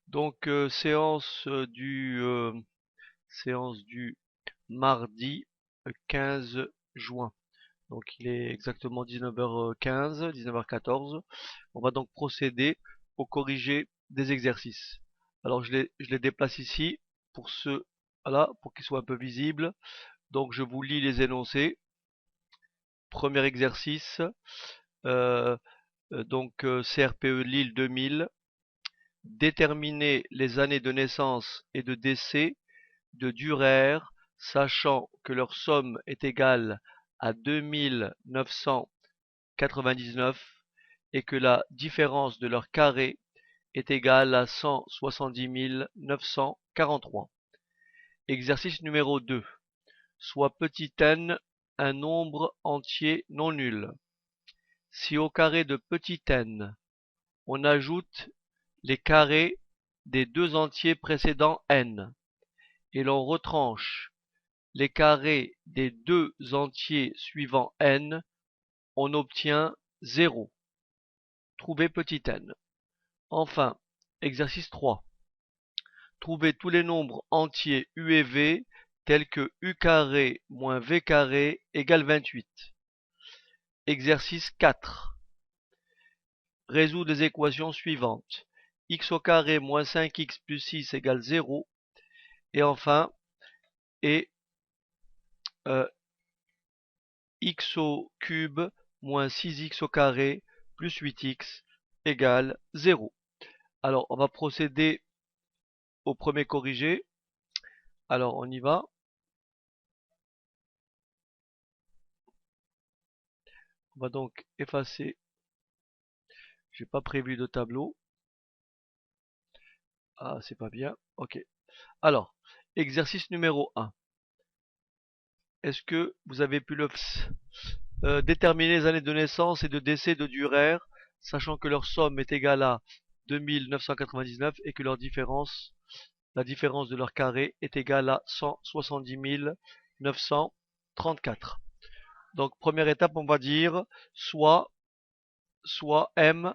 Donc séance du mardi 15 juin. Donc il est exactement 19h15, 19h14. On va donc procéder au corrigé des exercices. Alors je les déplace ici pour voilà, pour qu'ils soient un peu visibles. Donc je vous lis les énoncés. Premier exercice, euh, CRPE Lille 2000. Déterminer les années de naissance et de décès de Durer, sachant que leur somme est égale à 2999 et que la différence de leur carré est égale à 170 943. Exercice numéro 2. Soit petit n un nombre entier non nul. Si au carré de petit n, on ajoute les carrés des deux entiers précédents n, et l'on retranche les carrés des deux entiers suivants n, on obtient 0. Trouver petit n. Enfin, exercice 3. Trouver tous les nombres entiers u et v tels que u carré moins v carré égale 28. Exercice 4. Résoudre les équations suivantes. X au carré moins 5x plus 6 égale 0. Et enfin, euh, x au cube moins 6x au carré plus 8x égale 0. Alors, on va procéder au premier corrigé. Alors, on y va. On va donc effacer. J'ai pas prévu de tableau. Ah, c'est pas bien. Ok. Alors, exercice numéro 1. Est-ce que vous avez pu déterminer les années de naissance et de décès de Durer, sachant que leur somme est égale à 2999 et que la différence de leur carré est égale à 170 934. Donc première étape, on va dire soit m,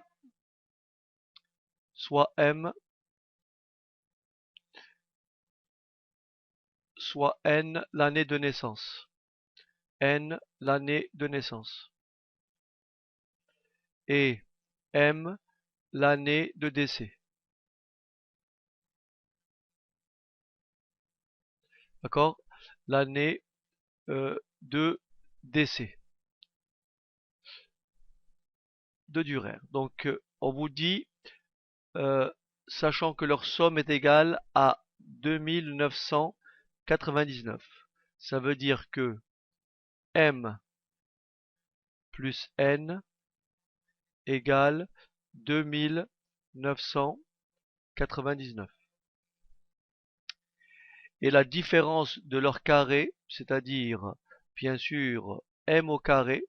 soit m, soit n l'année de naissance. N l'année de naissance. Et m l'année de décès. D'accord? L'année de décès de Durer. Donc on vous dit, euh, sachant que leur somme est égale à 2999. Ça veut dire que m plus n égale 2999. Et la différence de leur carré, c'est-à-dire bien sûr m au carré,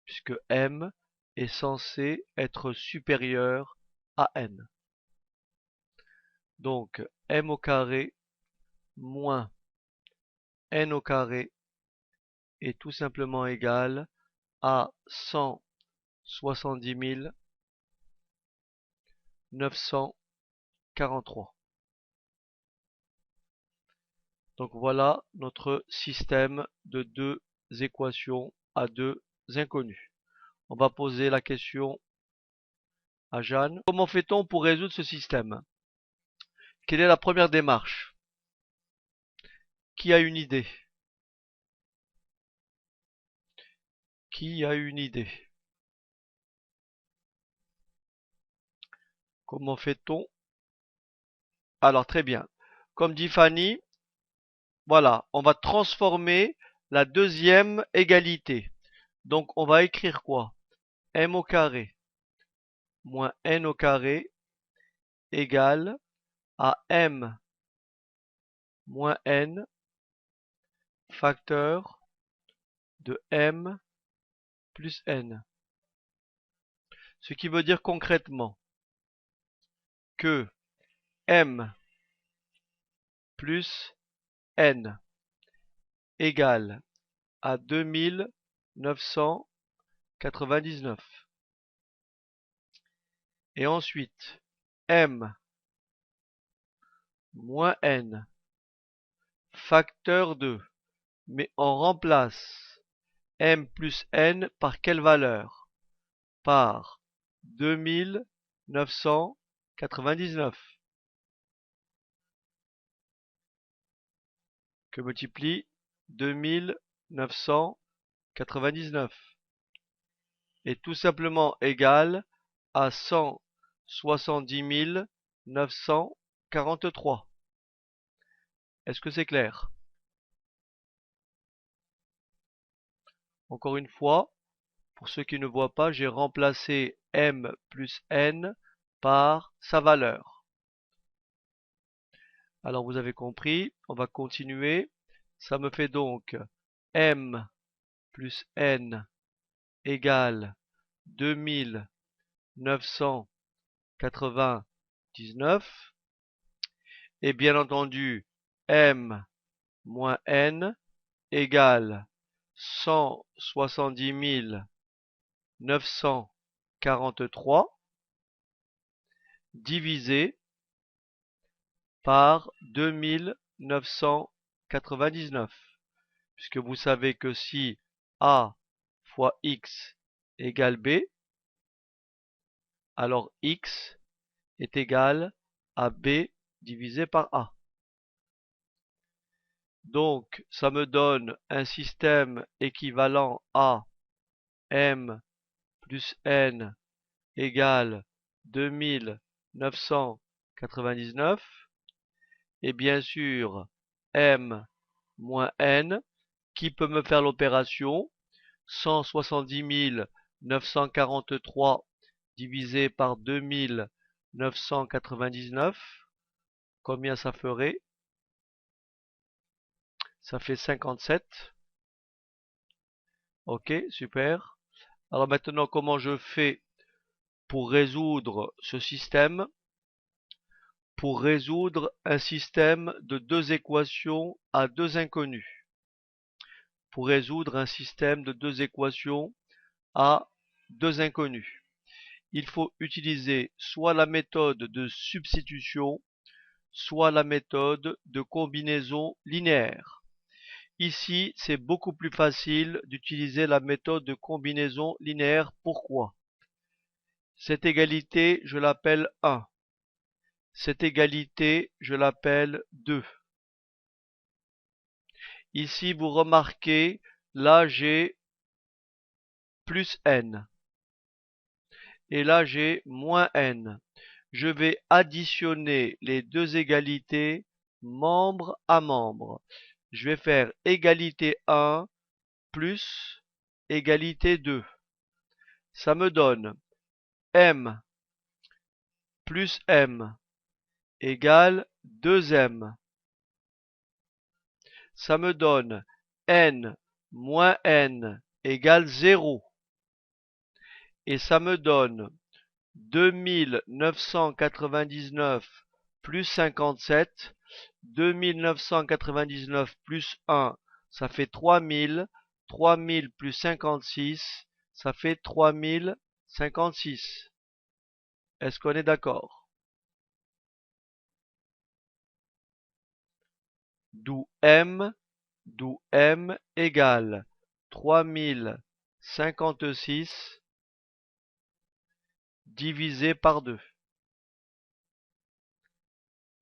puisque m est censé être supérieur à n. Donc m au carré moins n au carré est tout simplement égal à 170 943. Donc voilà notre système de deux équations à deux inconnus. On va poser la question à Jeanne. Comment fait-on pour résoudre ce système? Quelle est la première démarche? Qui a une idée? Qui a une idée? Comment fait-on? Alors très bien. Comme dit Fanny, voilà, on va transformer la deuxième égalité. Donc on va écrire quoi? M au carré moins n au carré égale à m moins n facteur de m plus n. Ce qui veut dire concrètement que m plus n égale à 2999. Et ensuite, m moins n, facteur de, mais on remplace m plus n par quelle valeur? Par 2999, que multiplie 2999, est tout simplement égal à 170 943. Est-ce que c'est clair? Encore une fois, pour ceux qui ne voient pas, j'ai remplacé m plus n par sa valeur. Alors vous avez compris, on va continuer. Ça me fait donc m plus n égale 2999. Et bien entendu, m moins n égale 170 943 divisé par 2999. Puisque vous savez que si A fois X égale B, alors X est égal à B divisé par A. Donc, ça me donne un système équivalent à M plus N égale 2999. Et bien sûr, M moins N, qui peut me faire l'opération? 170 943 divisé par 2999. Combien ça ferait? Ça fait 57. Ok, super. Alors maintenant, comment je fais pour résoudre ce système? Pour résoudre un système de deux équations à deux inconnus. Pour résoudre un système de deux équations à deux inconnus, il faut utiliser soit la méthode de substitution, soit la méthode de combinaison linéaire. Ici, c'est beaucoup plus facile d'utiliser la méthode de combinaison linéaire. Pourquoi? Cette égalité, je l'appelle 1. Cette égalité, je l'appelle 2. Ici, vous remarquez, là j'ai plus n. Et là j'ai moins n. Je vais additionner les deux égalités membre à membre. Je vais faire égalité 1 plus égalité 2. Ça me donne m plus m égale 2m. Ça me donne n moins n égale 0. Et ça me donne 2999 plus 57. 2999 plus 1, ça fait 3000. 3000 plus 56, ça fait 3056. Est-ce qu'on est d'accord? D'où m égale 3056 divisé par 2,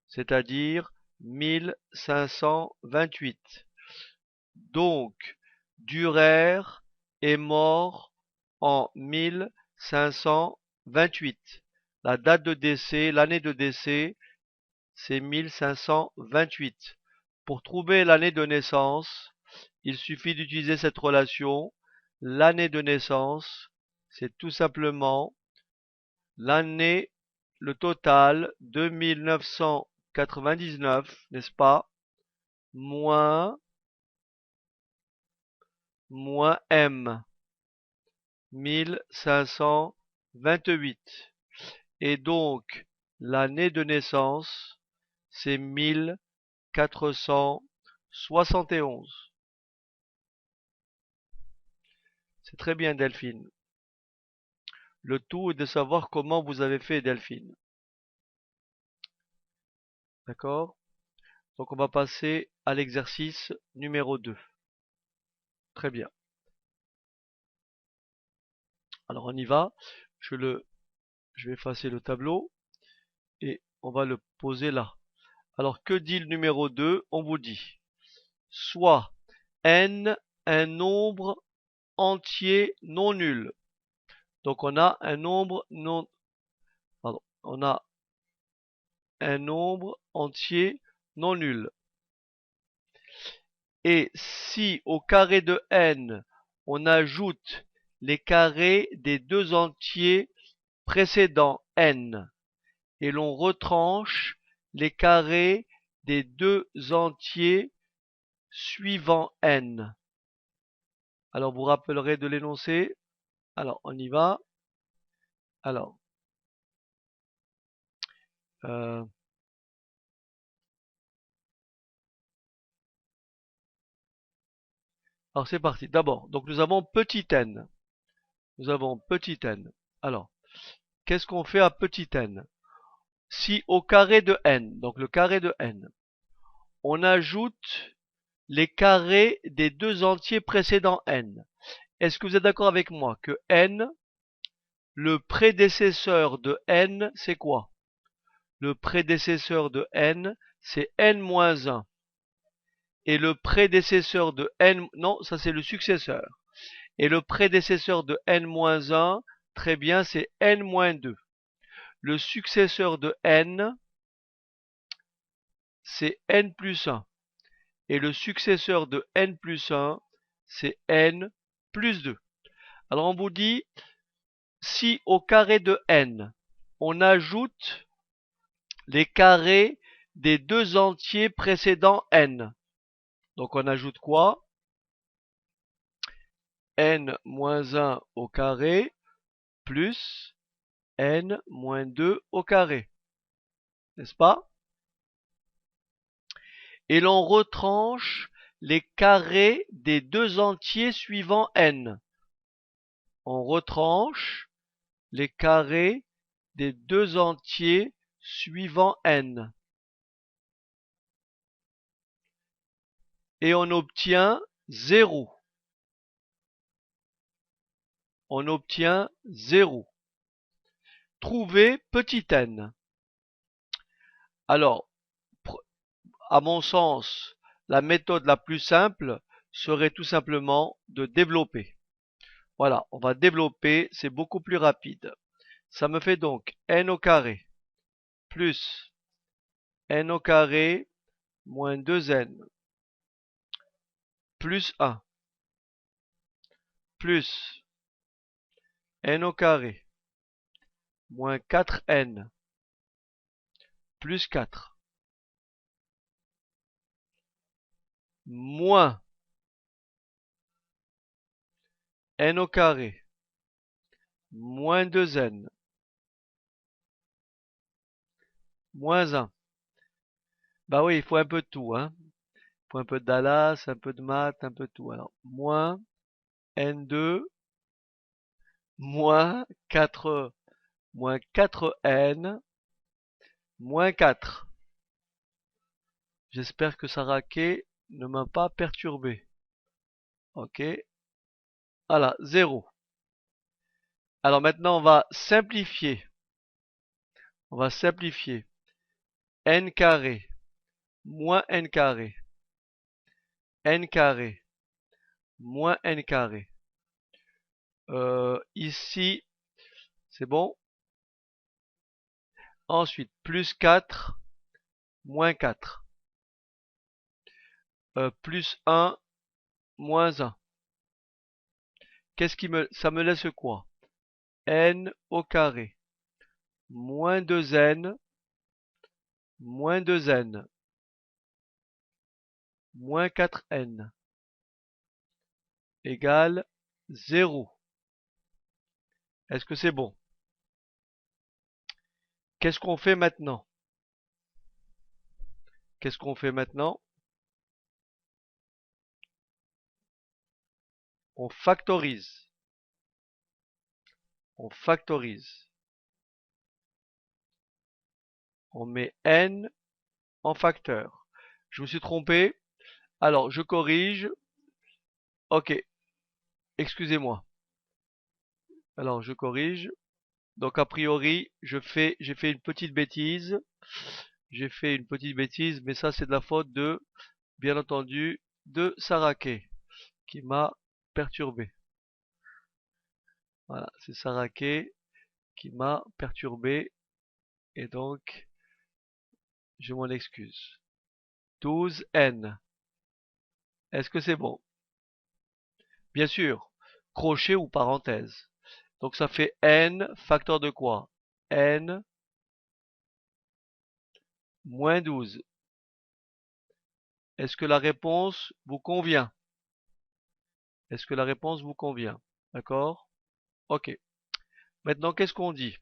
c'est-à-dire 1528. Donc, Dürer est mort en 1528. La date de décès, l'année de décès, c'est 1528. Pour trouver l'année de naissance, il suffit d'utiliser cette relation. L'année de naissance, c'est tout simplement l'année, le total, 2999, n'est-ce pas, moins m, 1528. Et donc, l'année de naissance, c'est 1471. C'est très bien, Delphine. Le tout est de savoir comment vous avez fait, Delphine. D'accord? Donc on va passer à l'exercice numéro 2. Très bien. Alors on y va. Je vais effacer le tableau et on va le poser là. Alors que dit le numéro 2? On vous dit soit n un nombre entier non nul. Donc on a un nombre non pardon, on a un nombre entier non nul. Et si au carré de n, on ajoute les carrés des deux entiers précédents n, et l'on retranche les carrés des deux entiers suivants n. Alors vous rappellerez de l'énoncé. Alors on y va. Alors, euh, alors c'est parti. D'abord, donc nous avons petit n. Nous avons petit n. Alors, qu'est-ce qu'on fait à petit n? Si au carré de n, donc le carré de n, on ajoute les carrés des deux entiers précédents n. Est-ce que vous êtes d'accord avec moi que n, le prédécesseur de n, c'est quoi? Le prédécesseur de n, c'est n-1. Et le prédécesseur de n, non, ça c'est le successeur. Et le prédécesseur de n-1, très bien, c'est n-2. Le successeur de n, c'est n plus 1. Et le successeur de n plus 1, c'est n plus 2. Alors on vous dit, si au carré de n, on ajoute les carrés des deux entiers précédents n. Donc on ajoute quoi? n-1 au carré plus n-2 au carré. N'est-ce pas? Et l'on retranche les carrés des deux entiers suivants n. On retranche les carrés des deux entiers suivants n. Et on obtient 0. On obtient 0. Trouver petit n. Alors, à mon sens, la méthode la plus simple serait tout simplement de développer. Voilà, on va développer, c'est beaucoup plus rapide. Ça me fait donc n au carré plus n au carré moins 2n plus 1 plus n au carré moins 4n plus 4 moins n au carré moins 2n moins 1. Bah oui, il faut un peu de tout, hein. Il faut un peu de Dallas, un peu de maths, un peu de tout. Alors, moins n2 moins 4 moins 4n moins 4. J'espère que Saraké ne m'a pas perturbé. Ok. Voilà, 0. Alors maintenant, on va simplifier. On va simplifier. N carré moins n carré. N carré moins n carré. Ici, c'est bon. Ensuite, plus 4 moins 4. Plus 1 moins 1. Ça me laisse quoi? N au carré moins 2n moins 2n moins 4n égale 0. Est-ce que c'est bon? Qu'est-ce qu'on fait maintenant? Qu'est-ce qu'on fait maintenant? On factorise. On factorise. On met n en facteur. Je me suis trompé. Alors, je corrige. Ok, excusez-moi. Alors, je corrige. Donc, a priori, j'ai fait une petite bêtise. J'ai fait une petite bêtise, mais ça, c'est de la faute de, bien entendu, de Sarake, qui m'a perturbé. Voilà, c'est Sarake qui m'a perturbé, et donc, je m'en excuse. 12n. Est-ce que c'est bon? Bien sûr, crochet ou parenthèse. Donc ça fait n facteur de quoi? N moins 12. Est-ce que la réponse vous convient? Est-ce que la réponse vous convient? D'accord? Ok. Maintenant, qu'est-ce qu'on dit?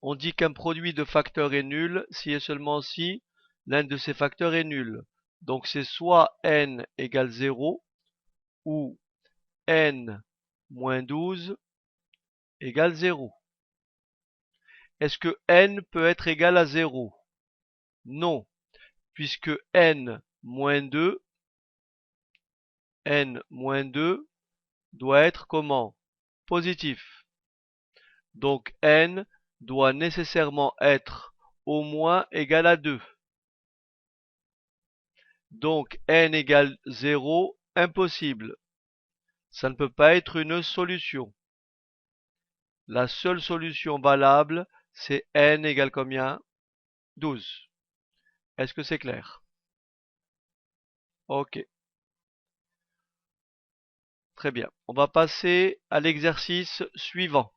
On dit qu'un produit de facteurs est nul si et seulement si l'un de ces facteurs est nul. Donc c'est soit n égale 0 ou n moins 12 égale 0. Est-ce que n peut être égal à 0? Non, puisque n-2 doit être comment? Positif. Donc n doit nécessairement être au moins égal à 2. Donc n égale 0, impossible. Ça ne peut pas être une solution. La seule solution valable, c'est n égale combien? 12. Est-ce que c'est clair? Ok, très bien. On va passer à l'exercice suivant.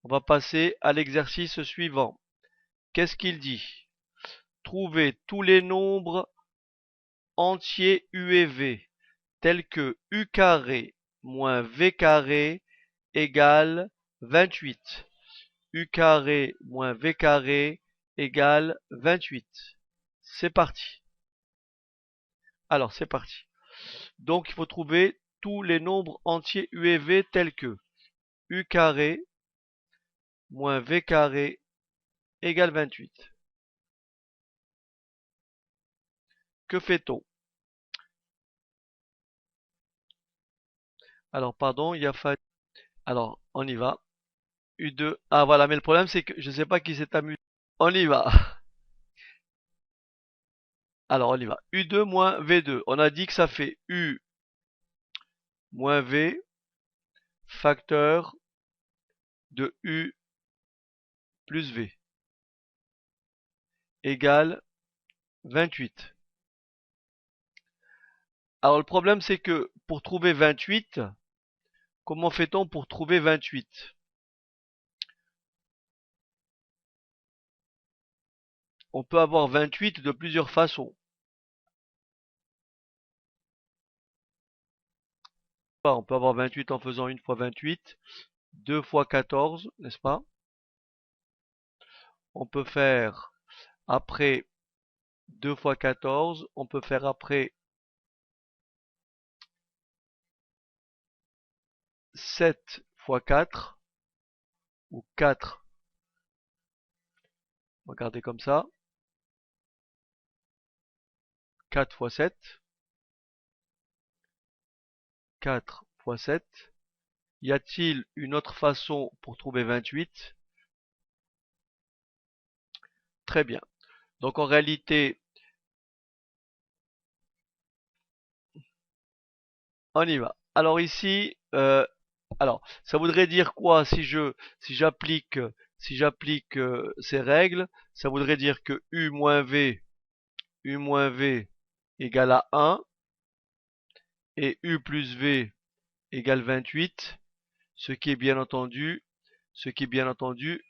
On va passer à l'exercice suivant. Qu'est-ce qu'il dit? Trouver tous les nombres entiers u et v tels que u carré moins v carré égale 28. U carré moins v carré égale 28. C'est parti. Alors, c'est parti. Donc, il faut trouver tous les nombres entiers u et v tels que u carré moins v carré égale 28. Que fait-on? Alors, pardon, il y a fallu... Alors, on y va. U2. Ah, voilà, mais le problème, c'est que je ne sais pas qui s'est amusé. On y va. Alors, on y va. U2 moins V2. On a dit que ça fait U moins V facteur de U plus V égale 28. Alors, le problème, c'est que pour trouver 28, comment fait-on pour trouver 28? On peut avoir 28 de plusieurs façons. On peut avoir 28 en faisant 1 fois 28, 2 fois 14, n'est-ce pas? On peut faire après 2 fois 14, on peut faire après 7 fois 4, ou 4, on va garder comme ça, 4 fois 7, 4 fois 7. Y a-t-il une autre façon pour trouver 28? Très bien. Donc en réalité, on y va. Alors ici, alors ça voudrait dire quoi si j'applique ces règles, ça voudrait dire que u moins v égale à 1 et u plus v égale 28, ce qui est bien entendu, ce qui est bien entendu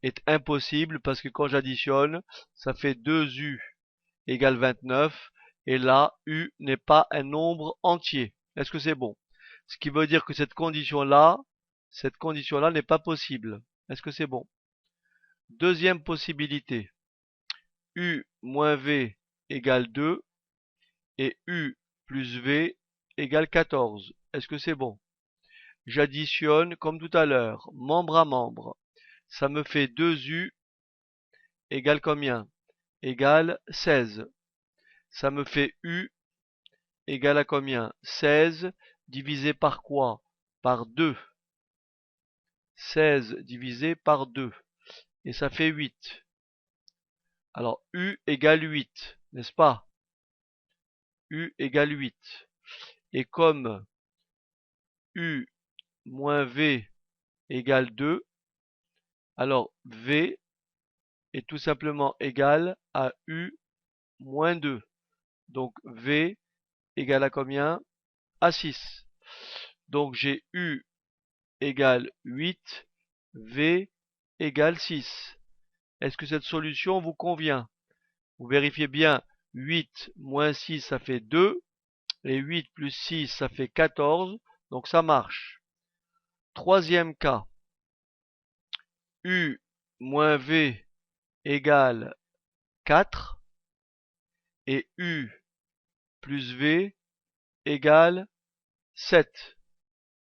est impossible parce que quand j'additionne, ça fait 2u égale 29 et là, u n'est pas un nombre entier. Est-ce que c'est bon? Ce qui veut dire que cette condition-là n'est pas possible. Est-ce que c'est bon? Deuxième possibilité, u moins v égale 2 et u plus v égale 14. Est-ce que c'est bon? J'additionne comme tout à l'heure, membre à membre. Ça me fait 2u égale combien? égale 16. Ça me fait U égale à combien? 16 divisé par quoi? Par 2. 16 divisé par 2. Et ça fait 8. Alors U égale 8, n'est-ce pas? U égale 8. Et comme U moins V égale 2, alors V est tout simplement égal à U moins 2. Donc V égale à combien? À 6. Donc j'ai U égale 8, V égale 6. Est-ce que cette solution vous convient? Vous vérifiez bien, 8 moins 6 ça fait 2, et 8 plus 6 ça fait 14, donc ça marche. Troisième cas, U moins V égale 4, et U plus V égale 7.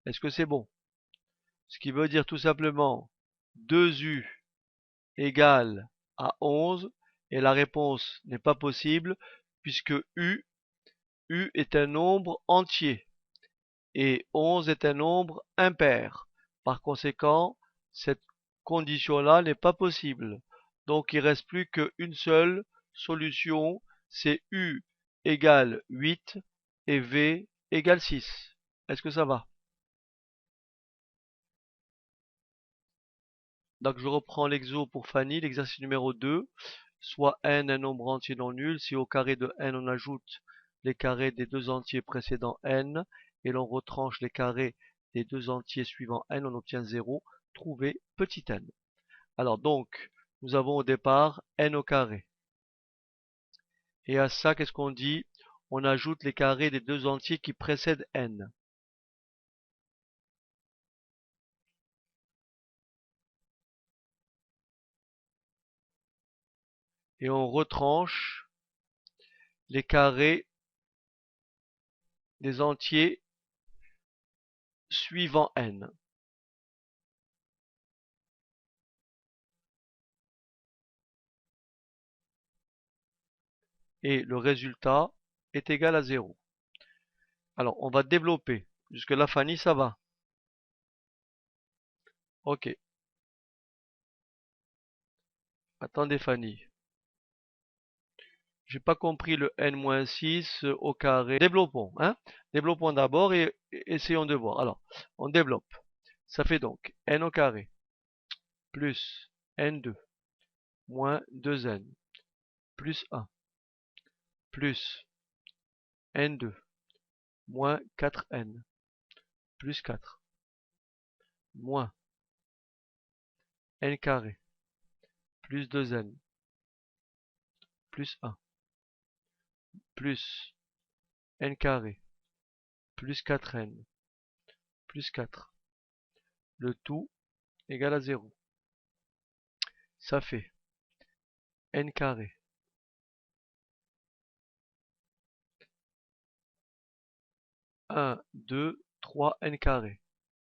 Est-ce que c'est bon? Ce qui veut dire tout simplement 2U égale à 11, et la réponse n'est pas possible puisque U est un nombre entier et 11 est un nombre impair. Par conséquent, cette condition-là n'est pas possible. Donc il ne reste plus qu'une seule solution, c'est U égale 8 et V égale 6. Est-ce que ça va? Donc je reprends l'exo pour Fanny, l'exercice numéro 2. Soit n un nombre entier non nul, si au carré de n on ajoute les carrés des deux entiers précédents n, et l'on retranche les carrés des deux entiers suivants n, on obtient 0. Trouvez petit n. Alors donc, nous avons au départ n au carré. Et à ça, qu'est-ce qu'on dit? On ajoute les carrés des deux entiers qui précèdent n. Et on retranche les carrés des entiers suivant n. Et le résultat est égal à 0. Alors, on va développer. Jusque-là, Fanny, ça va? Ok. Attendez, Fanny. J'ai pas compris le n-6 au carré. Développons, hein? Développons d'abord et essayons de voir. Alors, on développe. Ça fait donc n au carré plus n2 moins 2n plus 1 plus n2 moins 4n plus 4 moins n carré plus 2n plus 1 plus n carré plus 4n plus 4. Le tout égale à 0. Ça fait n carré 1, 2, 3 n carré,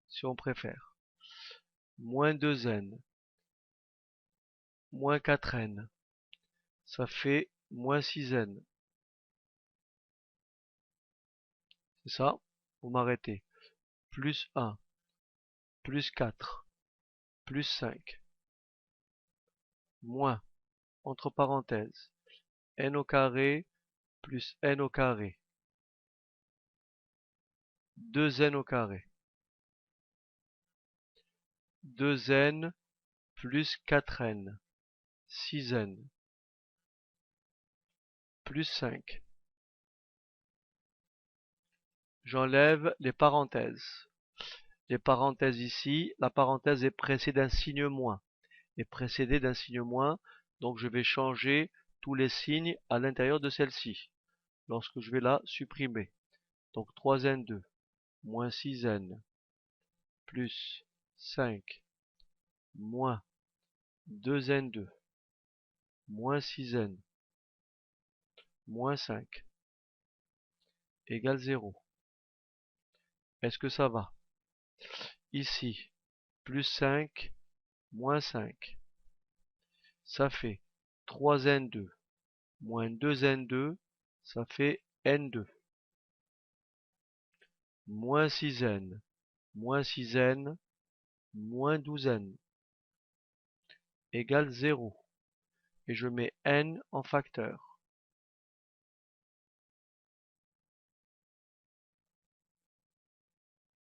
si on préfère, moins 2n, moins 4n, ça fait moins 6n. C'est ça? Vous m'arrêtez. Plus 1, plus 4, plus 5, moins, entre parenthèses, n au carré plus n au carré, 2n au carré, 2n plus 4n, 6n, plus 5. J'enlève les parenthèses. Les parenthèses ici, la parenthèse est précédée d'un signe moins. Est précédée d'un signe moins, donc je vais changer tous les signes à l'intérieur de celle-ci, lorsque je vais la supprimer. Donc 3n2, moins 6n, plus 5, moins 2n2, moins 6n, moins 5, égale 0. Est-ce que ça va? Ici, plus 5, moins 5, ça fait 3n2 moins 2n2, ça fait n2. Moins 6n, moins 6n, moins 12n, égale 0. Et je mets n en facteur.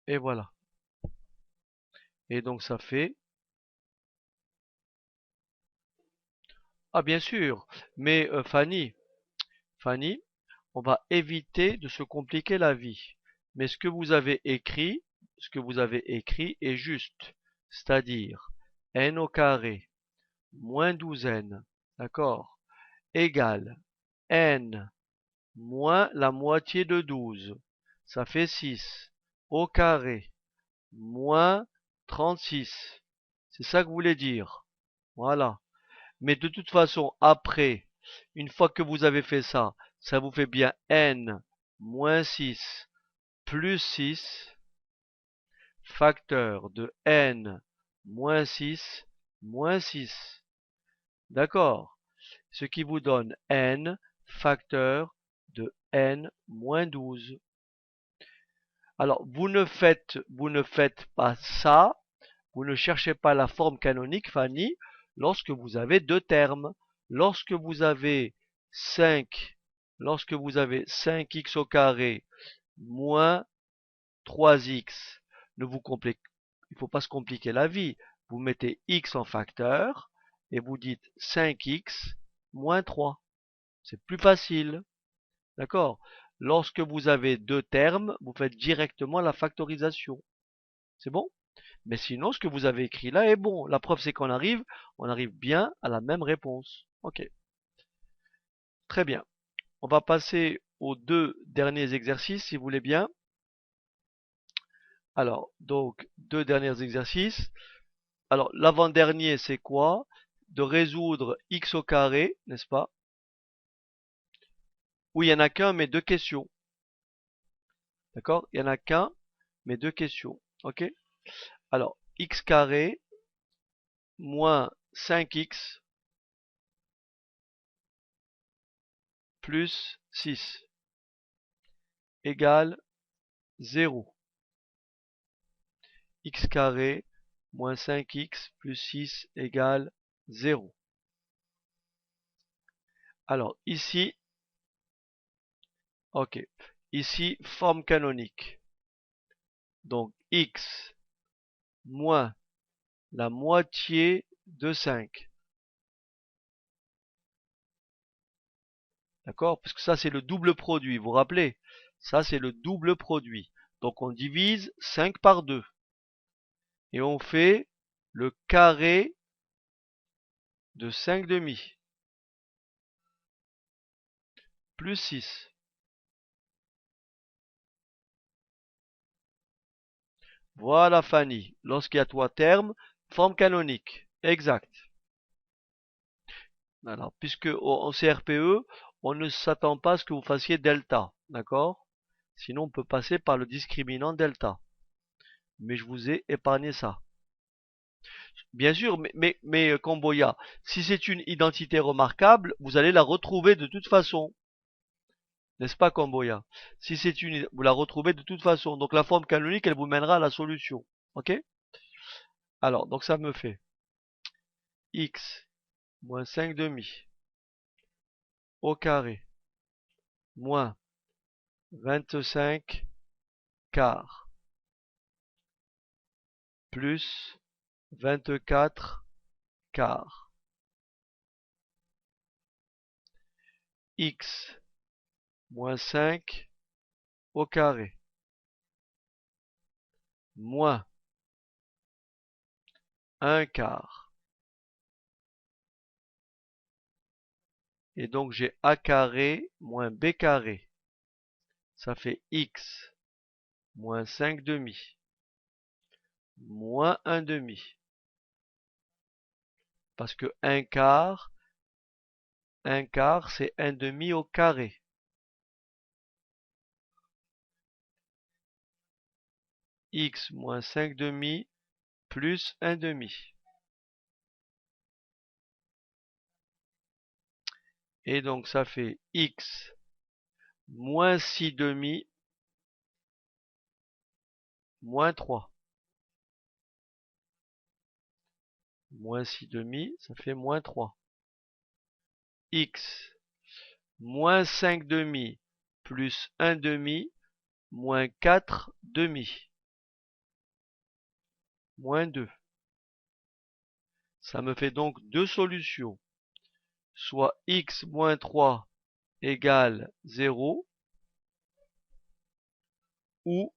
Et voilà. Et donc ça fait... Ah bien sûr, mais Fanny, on va éviter de se compliquer la vie. Mais ce que vous avez écrit est juste. C'est-à-dire n au carré moins 12n, d'accord, égale n moins la moitié de 12. Ça fait 6 au carré moins 36. C'est ça que vous voulez dire. Voilà. Mais de toute façon, après, une fois que vous avez fait ça, ça vous fait bien n moins 6 plus 6 facteur de n moins 6 moins 6. D'accord? Ce qui vous donne n facteur de n moins 12. Alors, vous ne faites pas ça, vous ne cherchez pas la forme canonique, Fanny, lorsque vous avez deux termes. Lorsque vous avez 5, lorsque vous avez 5x au carré moins 3x, il ne faut pas se compliquer la vie. Vous mettez x en facteur et vous dites 5x moins 3. C'est plus facile. D'accord? Lorsque vous avez deux termes, vous faites directement la factorisation. C'est bon? Mais sinon, ce que vous avez écrit là est bon. La preuve, c'est on arrive bien à la même réponse. Ok, très bien. On va passer aux deux derniers exercices, si vous voulez bien. Alors, donc, deux derniers exercices. Alors, l'avant-dernier, c'est quoi? De résoudre x au carré, n'est-ce pas? Oui, il n'y en a qu'un, mais deux questions. D'accord? Il n'y en a qu'un, mais deux questions. Ok? Alors, x carré moins 5x plus 6 égale 0. X carré moins 5x plus 6 égale 0. Alors ici, ok, ici forme canonique. Donc x moins la moitié de 5. D'accord? Parce que ça c'est le double produit, vous vous rappelez? Ça c'est le double produit. Donc on divise 5 par 2. Et on fait le carré de 5 demi plus 6. Voilà Fanny. Lorsqu'il y a trois termes, forme canonique. Exact. Alors, puisque en CRPE, on ne s'attend pas à ce que vous fassiez delta. D'accord? Sinon, on peut passer par le discriminant delta. Mais je vous ai épargné ça. Bien sûr, mais Camboya, si c'est une identité remarquable, vous allez la retrouver de toute façon. N'est-ce pas, Camboya? Si c'est vous la retrouvez de toute façon. Donc la forme canonique, elle vous mènera à la solution. Ok? Alors, donc ça me fait x moins 5 demi au carré moins 25 quarts plus 24 quarts. X moins 5 au carré moins 1 quart. Et donc j'ai A carré moins B carré. Ça fait X moins 5 demi moins 1 demi. Parce que 1 quart c'est 1 demi au carré. X moins 5 demi plus 1 demi. Et donc ça fait x moins 6 demi moins 3. Moins 6 demi, ça fait moins 3. X moins 5 demi plus 1 demi moins 4 demi moins 2. Ça me fait donc deux solutions. Soit x moins 3 égale 0 ou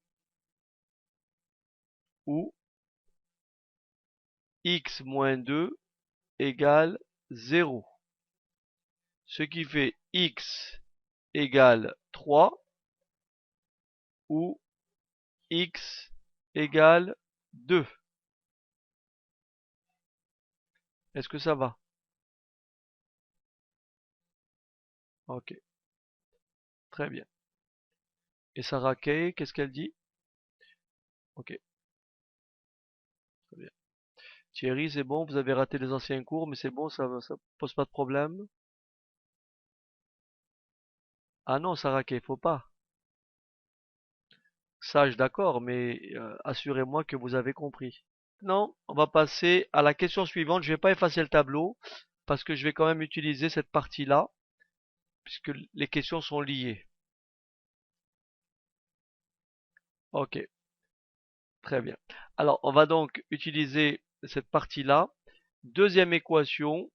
x moins 2 égale 0. Ce qui fait x égale 3 ou x égale 2. Est-ce que ça va? Ok, très bien. Et Sarah Kay, qu'est-ce qu'elle dit? Ok, très bien. Thierry, c'est bon, vous avez raté les anciens cours, mais c'est bon, ça pose pas de problème. Ah non, Sarah Kay, faut pas. Sage, d'accord, mais assurez-moi que vous avez compris. Non, on va passer à la question suivante. Je vais pas effacer le tableau parce que je vais quand même utiliser cette partie-là puisque les questions sont liées. Ok, très bien. Alors, on va donc utiliser cette partie-là. Deuxième équation,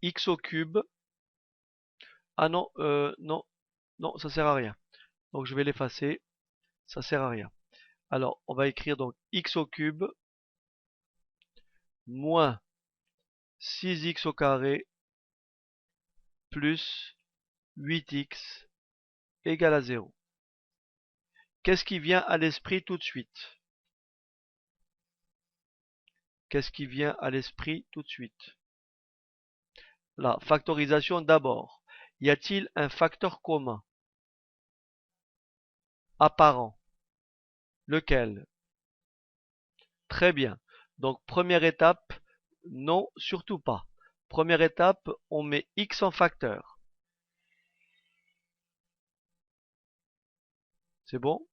x au cube. Ah non, non, non, ça sert à rien. Donc je vais l'effacer, ça sert à rien. Alors, on va écrire donc x au cube moins 6x au carré plus 8x égale à 0. Qu'est-ce qui vient à l'esprit tout de suite? Qu'est-ce qui vient à l'esprit tout de suite? La factorisation d'abord. Y a-t-il un facteur commun apparent? Lequel? Très bien. Donc première étape, non, surtout pas. Première étape, on met x en facteur. C'est bon?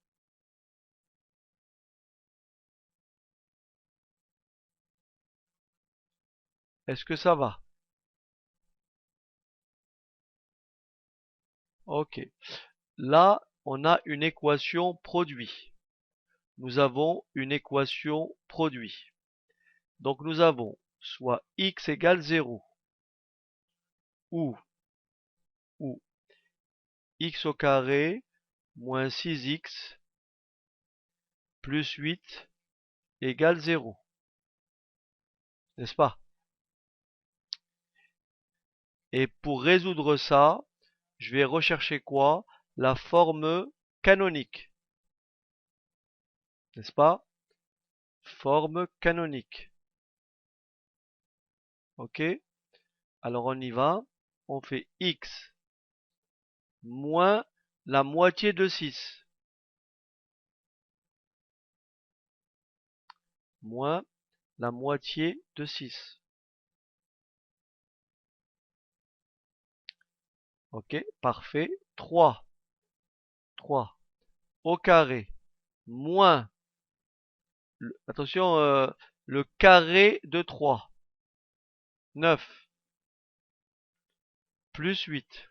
Est-ce que ça va? Ok. Là, on a une équation produit. Nous avons une équation produit. Donc nous avons soit x égale 0 ou x au carré moins 6x plus 8 égale 0. N'est-ce pas? Et pour résoudre ça, je vais rechercher quoi? La forme canonique. N'est-ce pas? Forme canonique. Ok? Alors on y va. On fait x moins la moitié de 6. Moins la moitié de 6. Ok? Parfait. 3 au carré moins, attention, le carré de 3. 9 plus 8.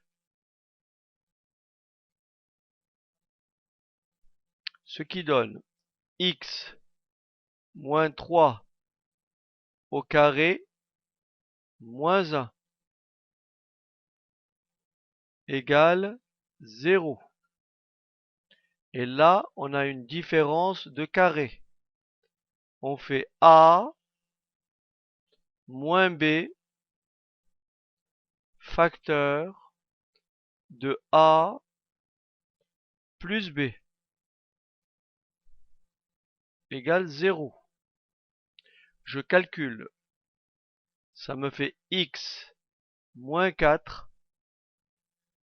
Ce qui donne x moins 3 au carré moins 1 égale 0. Et là, on a une différence de carré. On fait A moins B facteur de A plus B égale 0. Je calcule. Ça me fait x moins 4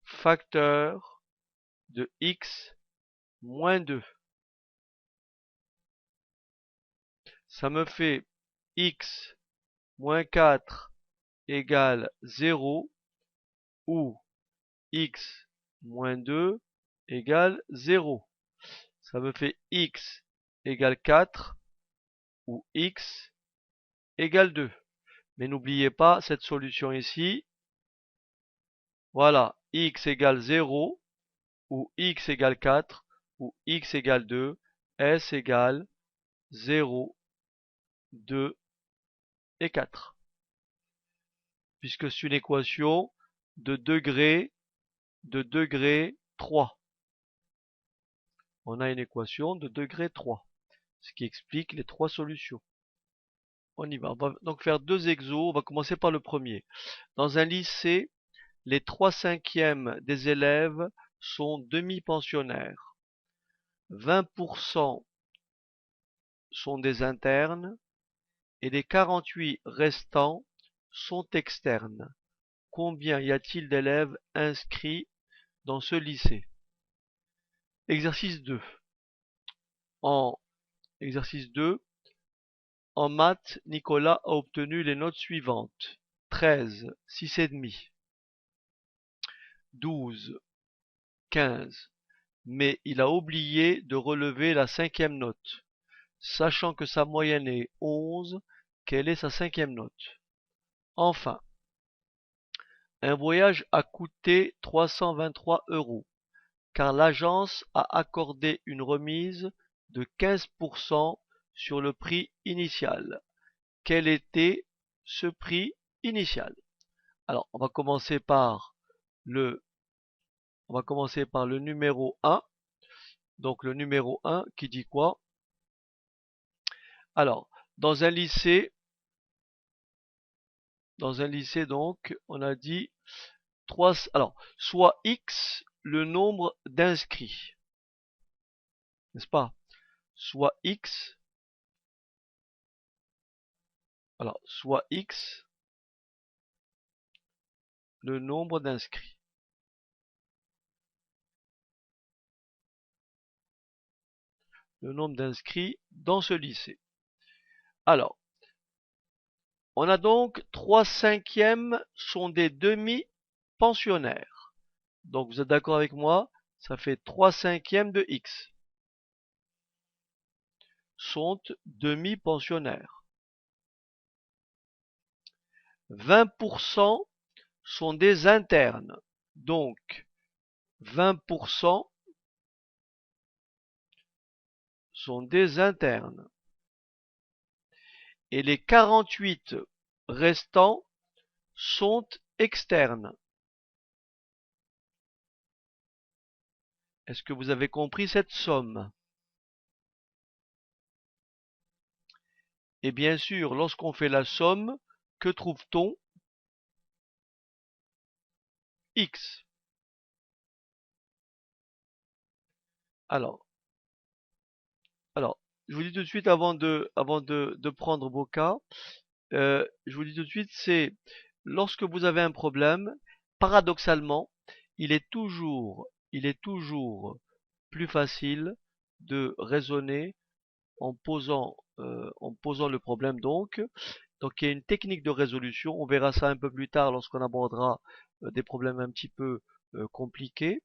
facteur de x moins 2. Ça me fait x moins 4 égale 0 où x moins 2 égale 0. Ça me fait x égale 4 où x égale 2. Mais n'oubliez pas cette solution ici. Voilà, x égale 0 où x égale 4 où x égale 2. S égale 0, 2 et 4. Puisque c'est une équation de degré 3. On a une équation de degré 3, ce qui explique les trois solutions. On y va. On va donc faire deux exos. On va commencer par le premier. Dans un lycée, les 3/5 des élèves sont demi-pensionnaires. 20% sont des internes et les 48 restants sont externes. Combien y a-t-il d'élèves inscrits dans ce lycée? Exercice 2. En exercice 2, en maths, Nicolas a obtenu les notes suivantes. 13, 6,5. 12, 15. Mais il a oublié de relever la 5e note. Sachant que sa moyenne est 11, quelle est sa 5e note? Enfin, un voyage a coûté 323 €, car l'agence a accordé une remise de 15% sur le prix initial. Quel était ce prix initial? Alors, on va commencer par le numéro 1. Donc le numéro 1 qui dit quoi? Alors, dans un lycée donc, on a dit 3, alors, soit x le nombre d'inscrits, n'est-ce pas? Soit x, alors, soit x le nombre d'inscrits. Le nombre d'inscrits dans ce lycée. Alors, on a donc 3/5 sont des demi-pensionnaires. Donc vous êtes d'accord avec moi? Ça fait 3/5 de x. Sont demi-pensionnaires. 20% sont des internes. Donc 20% sont des internes. Et les 48 restants sont externes. Est-ce que vous avez compris cette somme? Et bien sûr, lorsqu'on fait la somme, que trouve-t-on? X. Alors, je vous dis tout de suite avant de prendre vos cas, je vous dis tout de suite, c'est lorsque vous avez un problème, paradoxalement, il est toujours plus facile de raisonner en posant le problème donc. Donc il y a une technique de résolution, on verra ça un peu plus tard lorsqu'on abordera des problèmes un petit peu compliqués,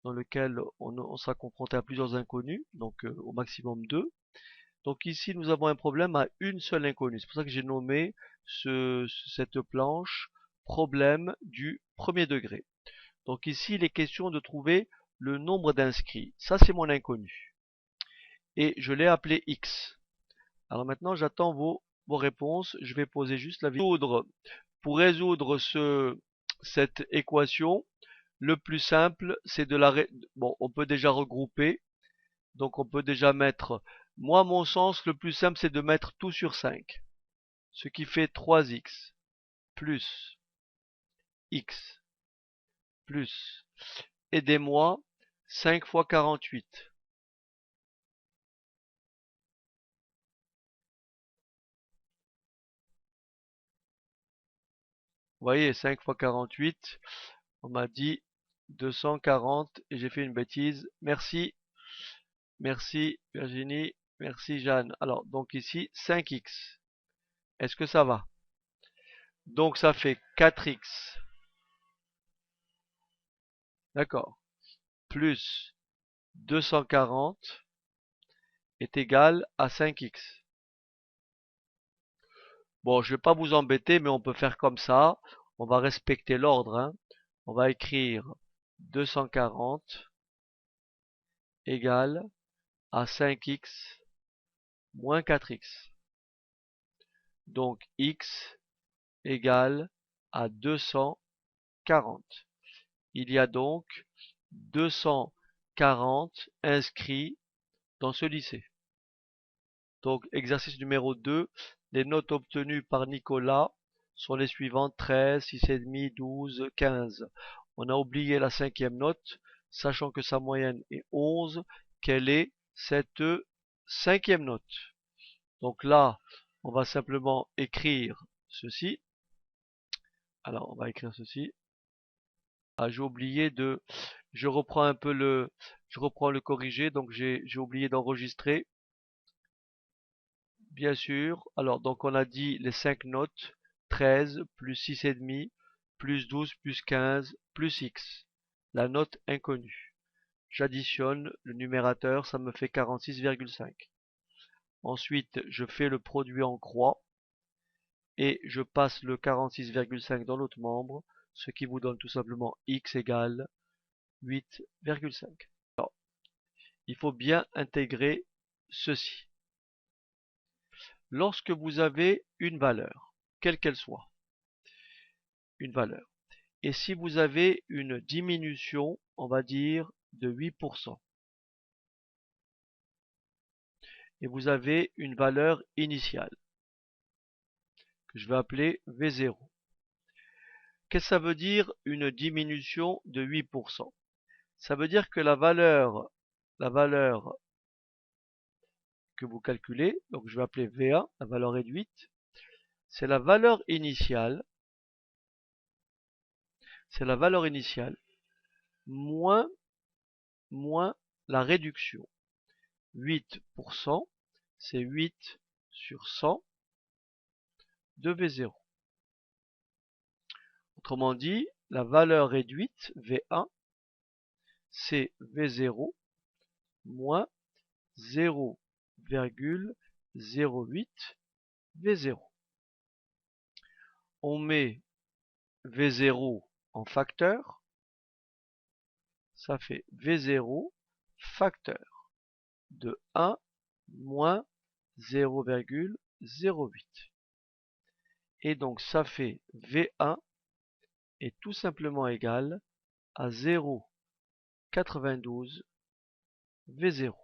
dans lesquels on sera confronté à plusieurs inconnus, donc au maximum 2. Donc ici nous avons un problème à une seule inconnue. C'est pour ça que j'ai nommé cette planche problème du premier degré. Donc ici il est question de trouver le nombre d'inscrits. Ça c'est mon inconnu. Et je l'ai appelé x. Alors maintenant j'attends vos réponses. Je vais poser juste la vidéo. Pour résoudre cette équation, le plus simple c'est de la... Bon, on peut déjà regrouper. Donc on peut déjà mettre... Moi, à mon sens, le plus simple, c'est de mettre tout sur 5. Ce qui fait 3x plus x plus, aidez-moi, 5 fois 48. Vous voyez, 5 fois 48, on m'a dit 240 et j'ai fait une bêtise. Merci, merci Virginie, merci Jeanne. Alors, donc ici, 5x. Est-ce que ça va? Donc ça fait 4x D'accord. Plus 240 est égal à 5x. Bon, je vais pas vous embêter, mais on peut faire comme ça. On va respecter l'ordre, hein. On va écrire 240 égale à 5x moins 4x. Donc x égale à 240. Il y a donc 240 inscrits dans ce lycée. Donc exercice numéro 2, les notes obtenues par Nicolas sont les suivantes: 13, 6,5, 12, 15. On a oublié la cinquième note, sachant que sa moyenne est 11. Quelle est cette cinquième note? Donc là, on va simplement écrire ceci. Alors, on va écrire ceci. Ah, j'ai oublié de... Je reprends le corrigé, donc j'ai oublié d'enregistrer. Bien sûr. Alors, donc on a dit les 5 notes. 13 plus 6,5 plus 12 plus 15 plus x. La note inconnue. J'additionne le numérateur, ça me fait 46,5. Ensuite, je fais le produit en croix et je passe le 46,5 dans l'autre membre, ce qui vous donne tout simplement x égale 8,5. Alors, il faut bien intégrer ceci. Lorsque vous avez une valeur, quelle qu'elle soit, une valeur, et si vous avez une diminution, on va dire de 8%, et vous avez une valeur initiale, que je vais appeler V0. Qu'est-ce que ça veut dire une diminution de 8%? Ça veut dire que la valeur que vous calculez, donc je vais appeler V1, la valeur réduite, c'est la valeur initiale, moins la réduction. 8%, c'est 8 sur 100 de V0. Autrement dit, la valeur réduite, V1, c'est V0 moins 0,08 V0. On met V0 en facteur, ça fait V0 facteur de 1 moins 0,08. Et donc ça fait V1 est tout simplement égal à 0,92 V0.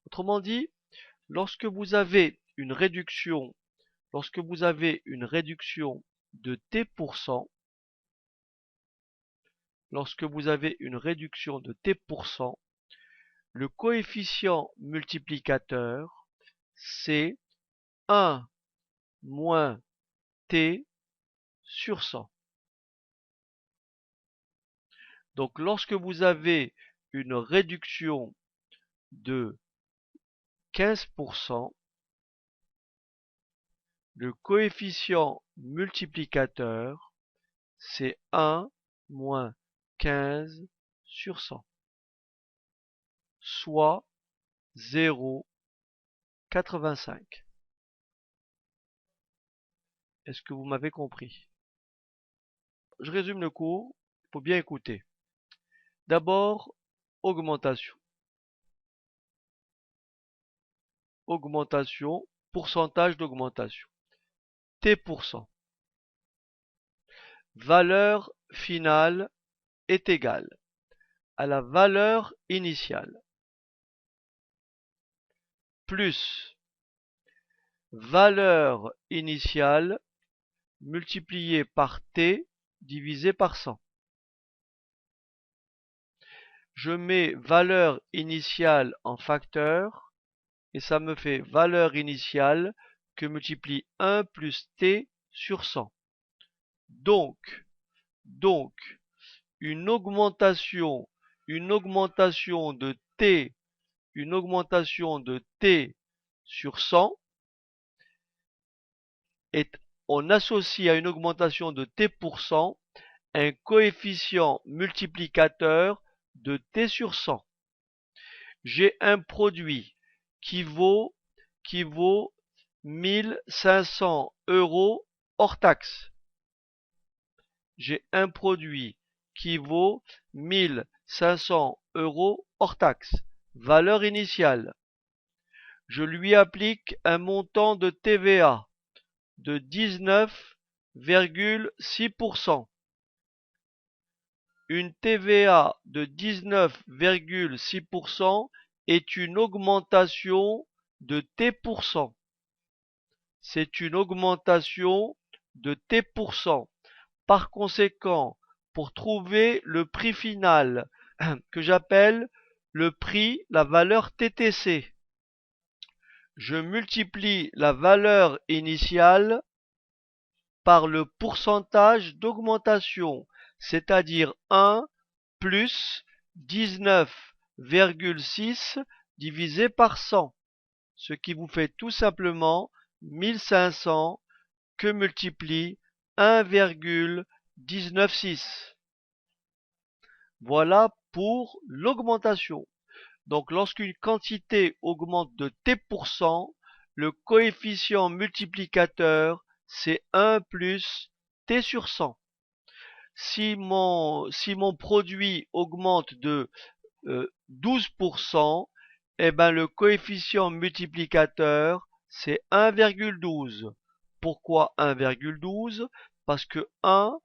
Autrement dit, lorsque vous avez une réduction de t%, le coefficient multiplicateur, c'est 1 moins t sur 100. Donc lorsque vous avez une réduction de 15%, le coefficient multiplicateur, c'est 1 moins 15 sur 100, soit 0,85. Est-ce que vous m'avez compris? Je résume le cours, il faut bien écouter. D'abord, augmentation. Augmentation, pourcentage d'augmentation. T%. Valeur finale est égale à la valeur initiale plus valeur initiale multipliée par t divisé par 100. Je mets valeur initiale en facteur et ça me fait valeur initiale que multiplie 1 plus t sur 100. Donc une augmentation de t sur 100 on associe à une augmentation de t%, un coefficient multiplicateur de T sur 100. J'ai un produit qui vaut 1500 € hors taxe. J'ai un produit qui vaut 1500 € hors taxe. Valeur initiale. Je lui applique un montant de TVA de 19,6%. Une TVA de 19,6% est une augmentation de T%. C'est une augmentation de T%. Par conséquent, pour trouver le prix final que j'appelle le prix, la valeur TTC, je multiplie la valeur initiale par le pourcentage d'augmentation, c'est-à-dire 1 plus 19,6 divisé par 100, ce qui vous fait tout simplement 1500 que multiplie 1,196. Voilà pour l'augmentation. Donc lorsqu'une quantité augmente de T%, le coefficient multiplicateur c'est 1 plus T sur 100. Si mon produit augmente de 12%, eh ben le coefficient multiplicateur c'est 1,12. Pourquoi 1,12? Parce que 1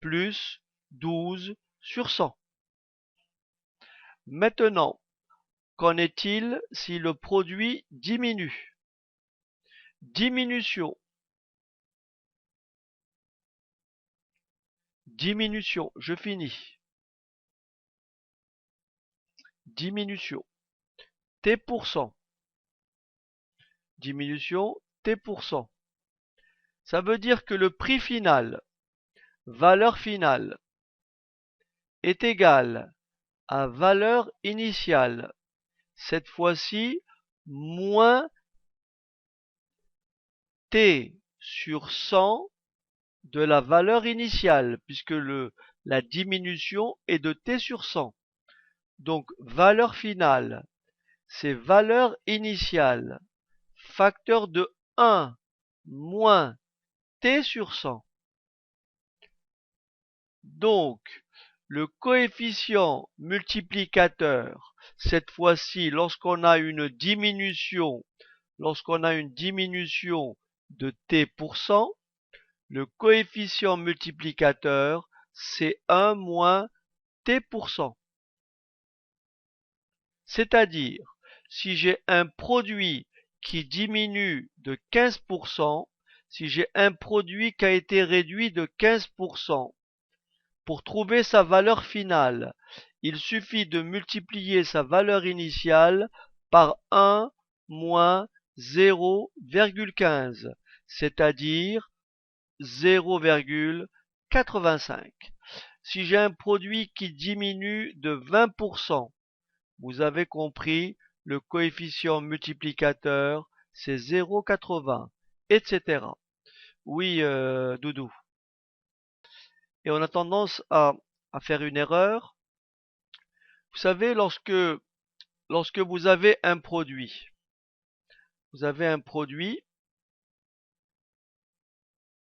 plus 12 sur 100. Maintenant, qu'en est-il si le produit diminue? Diminution. Diminution, je finis. Diminution. T%. Diminution, T%. Ça veut dire que le prix final, valeur finale, est égal à valeur initiale. Cette fois-ci, moins T sur 100 de la valeur initiale, puisque la diminution est de T sur 100. Donc, valeur finale, c'est valeur initiale, facteur de 1 moins T sur 100. Donc, le coefficient multiplicateur, cette fois-ci, lorsqu'on a une diminution de T%, le coefficient multiplicateur, c'est 1 moins T%. C'est-à-dire, si j'ai un produit qui diminue de 15%, si j'ai un produit qui a été réduit de 15%, pour trouver sa valeur finale, il suffit de multiplier sa valeur initiale par 1 moins 0,15, c'est-à-dire 0,85. Si j'ai un produit qui diminue de 20%, vous avez compris, le coefficient multiplicateur, c'est 0,80, etc. Oui, Doudou. Et on a tendance à faire une erreur. Vous savez, lorsque vous avez un produit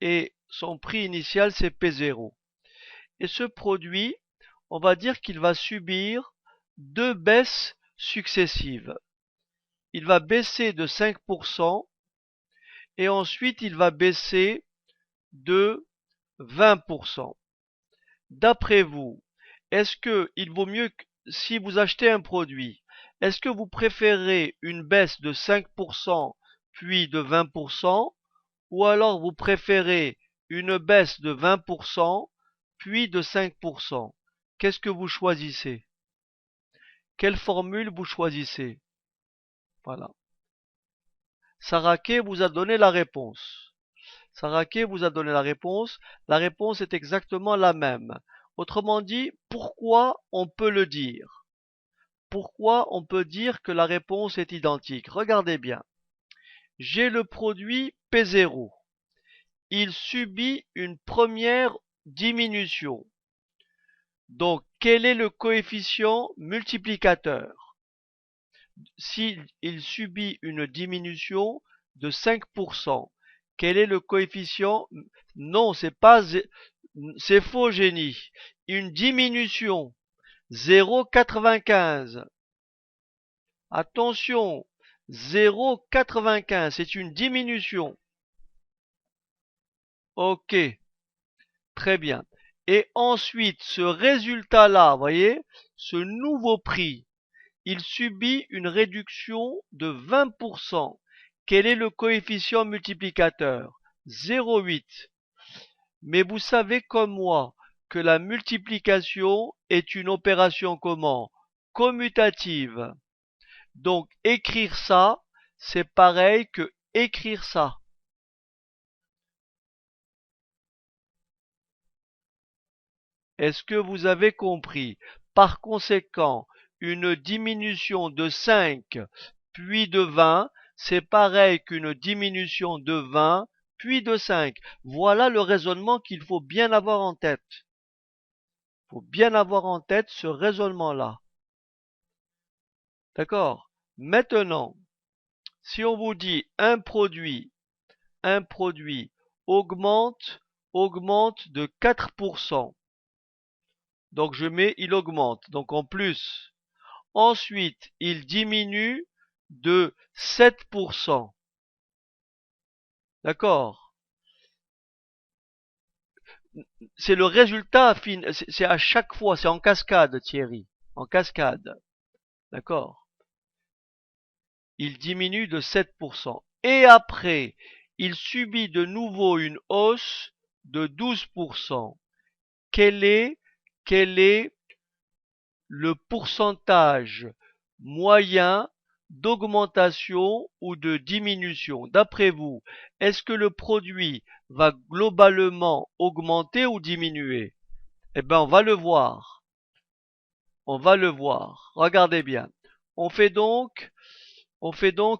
et son prix initial c'est P0. Et ce produit, on va dire qu'il va subir deux baisses successives. Il va baisser de 5% et ensuite il va baisser de 20%. D'après vous, est-ce que il vaut mieux que si vous achetez un produit, est-ce que vous préférez une baisse de 5% puis de 20% ou alors vous préférez une baisse de 20% puis de 5%? Qu'est-ce que vous choisissez? Quelle formule vous choisissez? Voilà. Sarake vous a donné la réponse. Sarake vous a donné la réponse. La réponse est exactement la même. Autrement dit, pourquoi on peut le dire? Pourquoi on peut dire que la réponse est identique? Regardez bien. J'ai le produit P0. Il subit une première diminution. Donc, quel est le coefficient multiplicateur? S'il subit une diminution de 5%, quel est le coefficient? Non, c'est faux, génie. Une diminution. 0,95. Attention, 0,95, c'est une diminution. Ok, très bien. Et ensuite, ce résultat-là, voyez, ce nouveau prix, il subit une réduction de 20%. Quel est le coefficient multiplicateur? 0,8. Mais vous savez comme moi que la multiplication est une opération comment? Commutative. Donc écrire ça, c'est pareil que écrire ça. Est-ce que vous avez compris? Par conséquent, une diminution de 5 puis de 20, c'est pareil qu'une diminution de 20 puis de 5. Voilà le raisonnement qu'il faut bien avoir en tête. Il faut bien avoir en tête ce raisonnement-là. D'accord? Maintenant, si on vous dit un produit augmente de 4%. Donc je mets il augmente, donc en plus. Ensuite, il diminue de 7%. D'accord? C'est le résultat, c'est à chaque fois, c'est en cascade, Thierry. En cascade. D'accord? Il diminue de 7%. Et après, il subit de nouveau une hausse de 12%. Quel est le pourcentage moyen d'augmentation ou de diminution? D'après vous, est-ce que le produit va globalement augmenter ou diminuer? Eh bien, on va le voir. On va le voir. Regardez bien. On fait donc,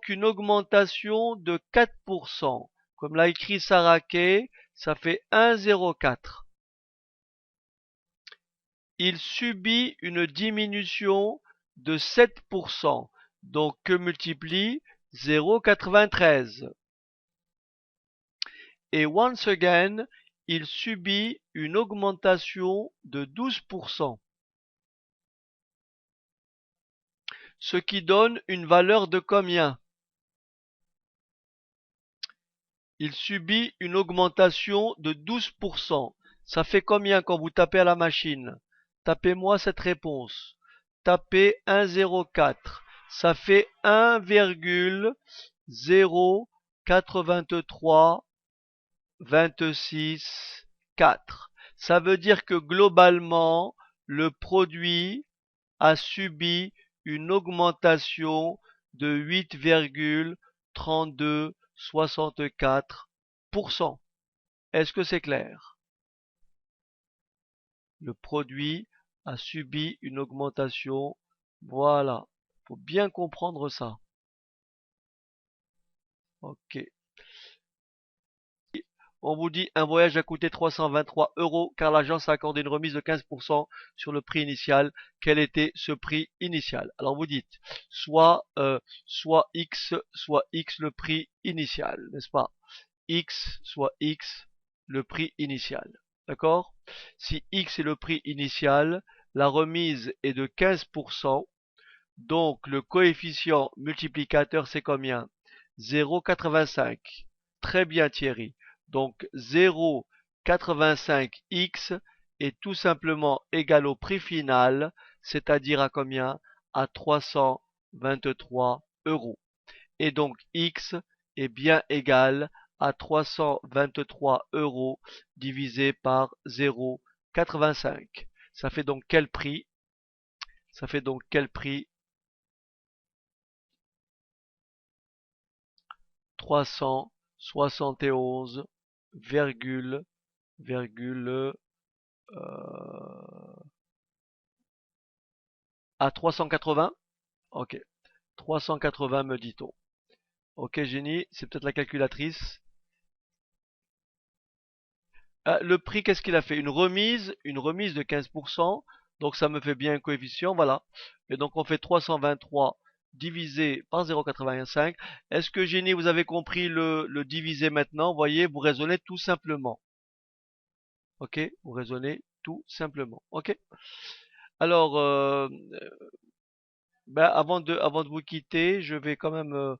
une augmentation de 4%. Comme l'a écrit Saraké, ça fait 1,04. Il subit une diminution de 7%. Donc que multiplie 0,93. Et once again, il subit une augmentation de 12%. Ce qui donne une valeur de combien? Il subit une augmentation de 12%. Ça fait combien quand vous tapez à la machine? Tapez-moi cette réponse. Tapez 1,04. Ça fait 1,08326,4. Ça veut dire que globalement, le produit a subi une augmentation de 8,3264%. Est-ce que c'est clair? Le produit a subi une augmentation. Voilà. Faut bien comprendre ça. Ok. On vous dit un voyage a coûté 323 € car l'agence a accordé une remise de 15% sur le prix initial. Quel était ce prix initial? Alors vous dites soit X le prix initial, n'est-ce pas? X soit X le prix initial. D'accord? Si X est le prix initial, la remise est de 15%. Donc le coefficient multiplicateur c'est combien? 0,85. Très bien Thierry. Donc 0,85x est tout simplement égal au prix final, c'est-à-dire à combien? À 323 €. Et donc x est bien égal à 323 € divisé par 0,85. Ça fait donc quel prix? Ça fait donc quel prix? 371, à 380. Ok. 380 me dit-on. Ok, génie, c'est peut-être la calculatrice. Le prix, qu'est-ce qu'il a fait? Une remise de 15%. Donc ça me fait bien un coefficient, voilà. Et donc on fait 323 divisé par 0,85. Est-ce que Génie, vous avez compris le divisé maintenant? Vous voyez, vous raisonnez tout simplement. Ok? Vous raisonnez tout simplement. Ok? Alors, ben, avant de vous quitter, je vais quand même.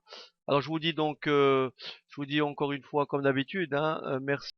Alors je vous dis donc, je vous dis encore une fois comme d'habitude, hein, merci.